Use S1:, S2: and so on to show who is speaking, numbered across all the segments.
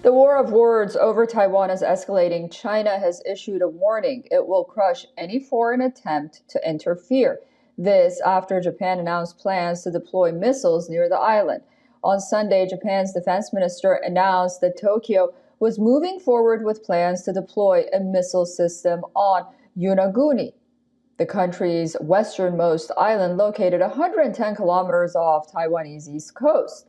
S1: The war of words over Taiwan is escalating. China has issued a warning it will crush any foreign attempt to interfere. This after Japan announced plans to deploy missiles near the island. On Sunday, Japan's defense minister announced that Tokyo was moving forward with plans to deploy a missile system on Yonaguni, the country's westernmost island located 110 kilometers off Taiwanese east coast.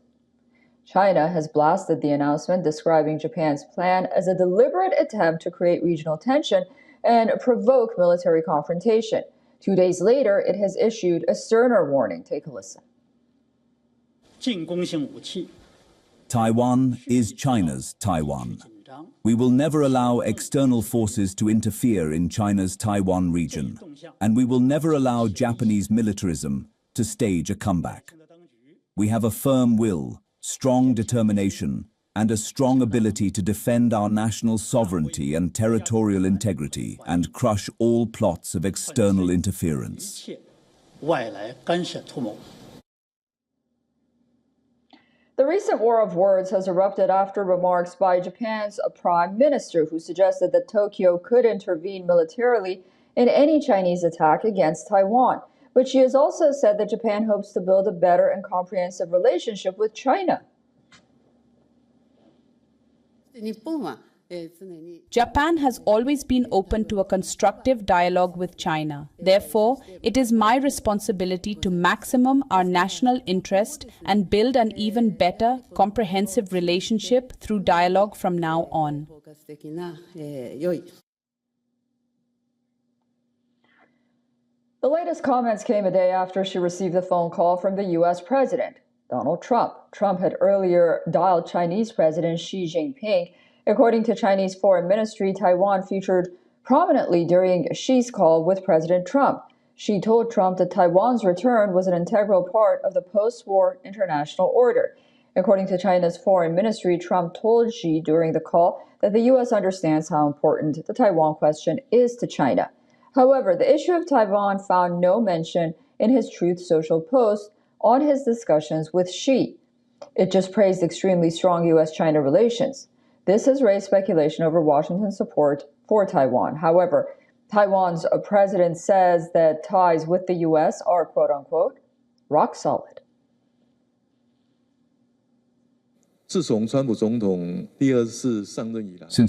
S1: China has blasted the announcement, describing Japan's plan as a deliberate attempt to create regional tension and provoke military confrontation. 2 days later, it has issued a sterner warning. Take a listen.
S2: Taiwan is China's Taiwan. We will never allow external forces to interfere in China's Taiwan region, and we will never allow Japanese militarism to stage a comeback. We have a firm will, strong determination, and a strong ability to defend our national sovereignty and territorial integrity and crush all plots of external interference.
S1: The recent war of words has erupted after remarks by Japan's prime minister, who suggested that Tokyo could intervene militarily in any Chinese attack against Taiwan. But she has also said that Japan hopes to build a better and comprehensive relationship with China.
S3: Japan has always been open to a constructive dialogue with China. Therefore, it is my responsibility to maximum our national interest and build an even better, comprehensive relationship through dialogue from now on.
S1: The latest comments came a day after she received a phone call from the U.S. President, Donald Trump. Trump had earlier dialed Chinese President Xi Jinping. According to Chinese Foreign Ministry, Taiwan featured prominently during Xi's call with President Trump. Xi told Trump that Taiwan's return was an integral part of the post-war international order. According to China's Foreign Ministry, Trump told Xi during the call that the U.S. understands how important the Taiwan question is to China. However, the issue of Taiwan found no mention in his Truth Social post on his discussions with Xi. It just praised extremely strong U.S.-China relations. This has raised speculation over Washington's support for Taiwan. However, Taiwan's president says that ties with the U.S. are, quote-unquote, rock solid.
S4: Since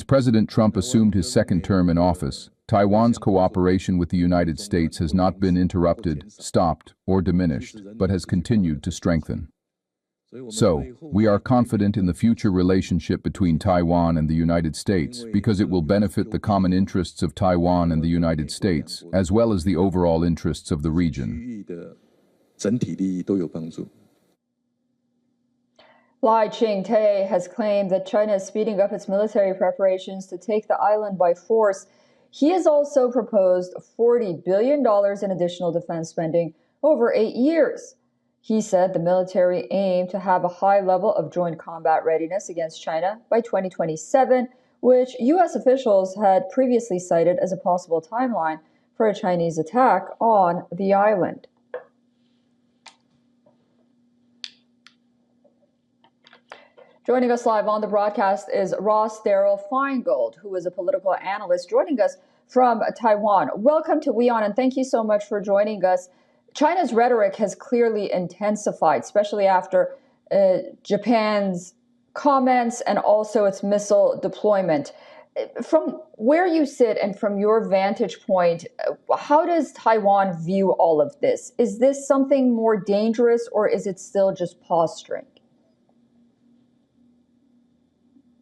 S4: President Trump assumed his second term in office, Taiwan's cooperation with the United States has not been interrupted, stopped, or diminished, but has continued to strengthen. So, we are confident in the future relationship between Taiwan and the United States because it will benefit the common interests of Taiwan and the United States, as well as the overall interests of the region.
S1: Lai Ching-te has claimed that China is speeding up its military preparations to take the island by force. He has also proposed $40 billion in additional defense spending over 8 years. He said the military aim to have a high level of joint combat readiness against China by 2027, which U.S. officials had previously cited as a possible timeline for a Chinese attack on the island. Joining us live on the broadcast is Ross Darrell Feingold, who is a political analyst joining us from Taiwan. Welcome to WION, and thank you so much for joining us. China's rhetoric has clearly intensified, especially after Japan's comments and also its missile deployment. From where you sit and from your vantage point, how does Taiwan view all of this? Is this something more dangerous, or is it still just posturing?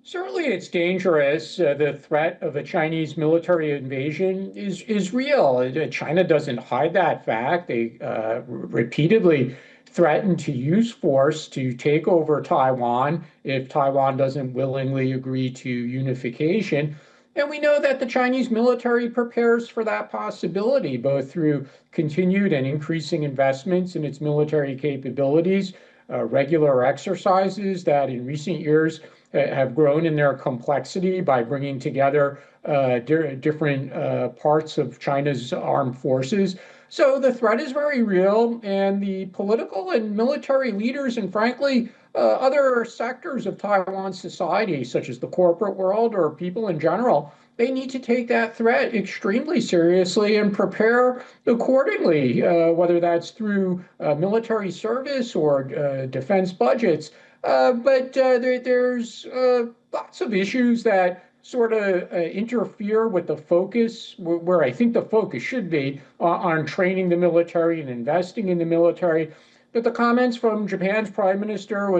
S5: Certainly it's dangerous. The threat of a Chinese military invasion is real. China doesn't hide that fact. They repeatedly threaten to use force to take over Taiwan if Taiwan doesn't willingly agree to unification. And we know that the Chinese military prepares for that possibility, both through continued and increasing investments in its military capabilities, regular exercises that in recent years have grown in their complexity by bringing together different parts of China's armed forces. So the threat is very real, and the political and military leaders, and frankly, other sectors of Taiwan society, such as the corporate world or people in general, they need to take that threat extremely seriously and prepare accordingly, whether that's through military service or defense budgets. There's lots of issues that sort of interfere with the focus, where I think the focus should be on training the military and investing in the military. But the comments from Japan's prime minister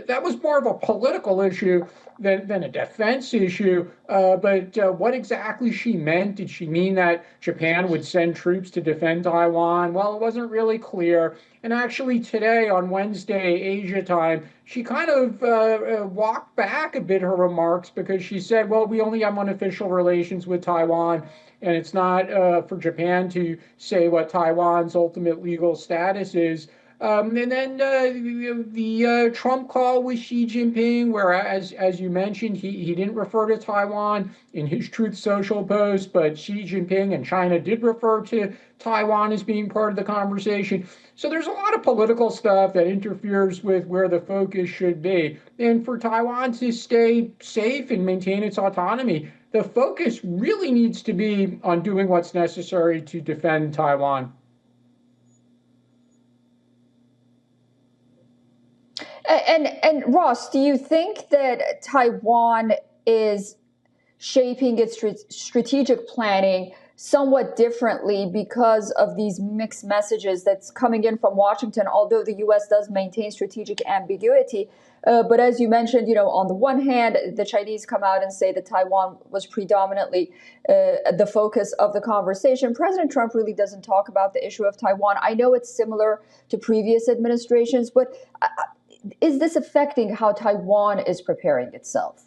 S5: that was more of a political issue than a defense issue. What exactly she meant? Did she mean that Japan would send troops to defend Taiwan? Well, it wasn't really clear. And actually today, on Wednesday, Asia time, she kind of walked back a bit her remarks, because she said, well, we only have unofficial relations with Taiwan, and it's not for Japan to say what Taiwan's ultimate legal status is. And then the Trump call with Xi Jinping, where, as you mentioned, he didn't refer to Taiwan in his Truth Social post, but Xi Jinping and China did refer to Taiwan as being part of the conversation. So there's a lot of political stuff that interferes with where the focus should be. And for Taiwan to stay safe and maintain its autonomy, the focus really needs to be on doing what's necessary to defend Taiwan.
S1: And Ross, do you think that Taiwan is shaping its strategic planning somewhat differently because of these mixed messages that's coming in from Washington, although the U.S. does maintain strategic ambiguity? But as you mentioned, on the one hand, the Chinese come out and say that Taiwan was predominantly the focus of the conversation. President Trump really doesn't talk about the issue of Taiwan. I know it's similar to previous administrations, but is this affecting how Taiwan is preparing itself?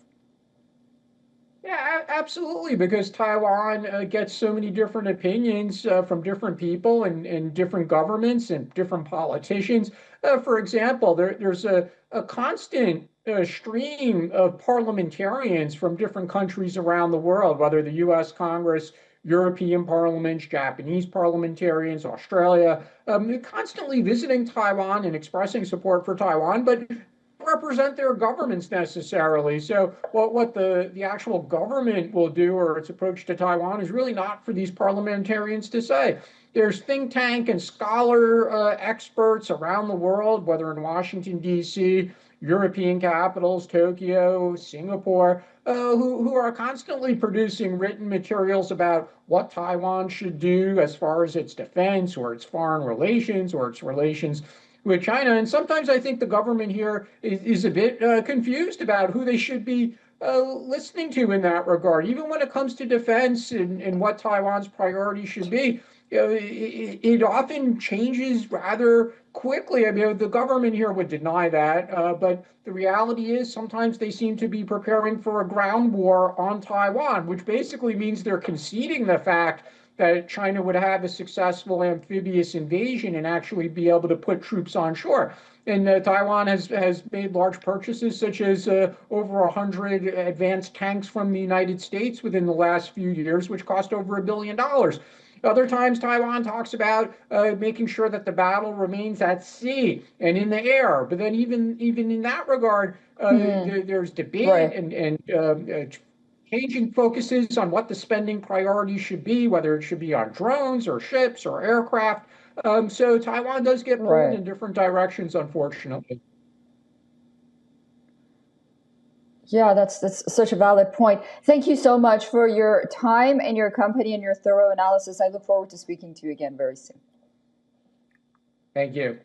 S5: Yeah, absolutely, because Taiwan gets so many different opinions from different people and different governments and different politicians. For example, there's a constant stream of parliamentarians from different countries around the world, whether the U.S. Congress, European parliaments, Japanese parliamentarians, Australia, constantly visiting Taiwan and expressing support for Taiwan, but represent their governments necessarily. So what the actual government will do, or its approach to Taiwan, is really not for these parliamentarians to say. There's think tank and scholar experts around the world, whether in Washington, D.C., European capitals, Tokyo, Singapore, who are constantly producing written materials about what Taiwan should do as far as its defense or its foreign relations or its relations with China. And sometimes I think the government here is a bit confused about who they should be listening to in that regard. Even when it comes to defense and what Taiwan's priority should be, it often changes rather quickly. I mean, the government here would deny that, but the reality is sometimes they seem to be preparing for a ground war on Taiwan, which basically means they're conceding the fact that China would have a successful amphibious invasion and actually be able to put troops on shore. And Taiwan has made large purchases, such as over 100 advanced tanks from the United States within the last few years, which cost over $1 billion. Other times, Taiwan talks about making sure that the battle remains at sea and in the air. But then even in that regard, there's debate
S1: Right.
S5: and changing focuses on what the spending priorities should be, whether it should be on drones or ships or aircraft. So Taiwan does get pulled
S1: Right.
S5: in different directions, unfortunately.
S1: Yeah, that's such a valid point. Thank you so much for your time and your company and your thorough analysis. I look forward to speaking to you again very soon.
S5: Thank you.